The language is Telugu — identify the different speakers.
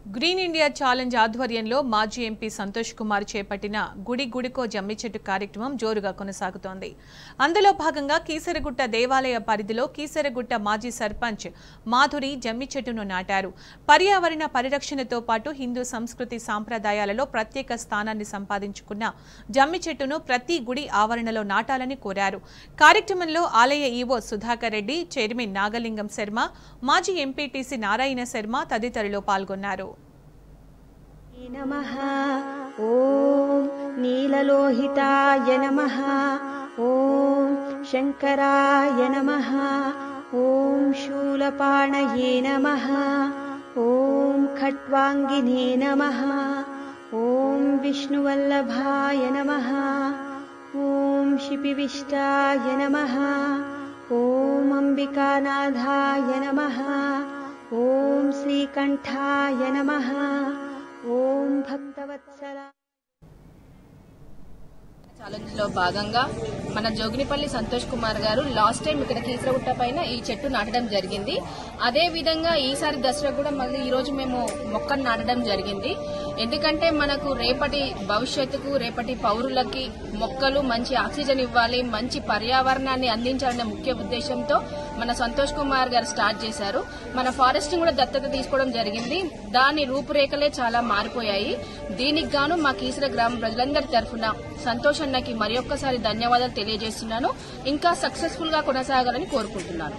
Speaker 1: గ్రీన్ ఇండియా ఛాలెంజ్ ఆధ్వర్యంలో మాజీ ఎంపీ సంతోష్ కుమార్ చేపట్టిన గుడి గుడికో జమ్మి చెట్టు కార్యక్రమం జోరుగా కొనసాగుతోంది. అందులో భాగంగా కీసరగుట్ట దేవాలయ పరిధిలో కీసరగుట్ట మాజీ సర్పంచ్ మాధురి జమ్మి చెట్టును నాటారు. పర్యావరణ పరిరక్షణతో పాటు హిందూ సంస్కృతి సాంప్రదాయాలలో ప్రత్యేక స్థానాన్ని సంపాదించుకున్న జమ్మి చెట్టును ప్రతి గుడి ఆవరణలో నాటాలని కోరారు. కార్యక్రమంలో ఆలయ ఈవో సుధాకర్ రెడ్డి, చైర్మన్ నాగలింగం శర్మ, మాజీ ఎంపీటీసీ నారాయణ శర్మ తదితరులు పాల్గొన్నారు.
Speaker 2: నమః ఓం నీలలోహితాయ నమః ఓం శంకరాయ నమః ఓం శూలపాణయే నమః ఓం ఖట్వాంగినే నమః ఓం విష్ణువల్లభాయ నమః ఓం శిపివిష్టాయ నమః ఓం అంబికానాథాయ నమః ఓం శ్రీకంఠాయ నమః ఓం భక్తవత్సల.
Speaker 3: ఛాలెంజ్ లో భాగంగా మన జోగినిపల్లి సంతోష్ కుమార్ గారు లాస్ట్ టైం ఇక్కడ కీసరగుట్ట పైన ఈ చెట్టు నాటడం జరిగింది. అదే విధంగా ఈసారి దసరా కూడా మళ్ళీ ఈ రోజు మేము మొక్కను నాటడం జరిగింది. ఎందుకంటే మనకు రేపటి భవిష్యత్తుకు, రేపటి పౌరులకి మొక్కలు మంచి ఆక్సిజన్ ఇవ్వాలి, మంచి పర్యావరణాన్ని అందించాలనే ముఖ్య ఉద్దేశంతో మన సంతోష్ కుమార్ గారు స్టార్ట్ చేశారు. మన ఫారెస్ట్ కూడా దత్తత తీసుకోవడం జరిగింది. దాని రూపురేఖలే చాలా మారిపోయాయి. దీనికి గాను మా కీసర గ్రామ ప్రజలందరి తరఫున సంతోష్ అన్నకి మరి ఒక్కసారి ధన్యవాదాలు తెలియజేస్తున్నాను. ఇంకా సక్సెస్ఫుల్ గా కొనసాగాలని కోరుకుంటున్నాను.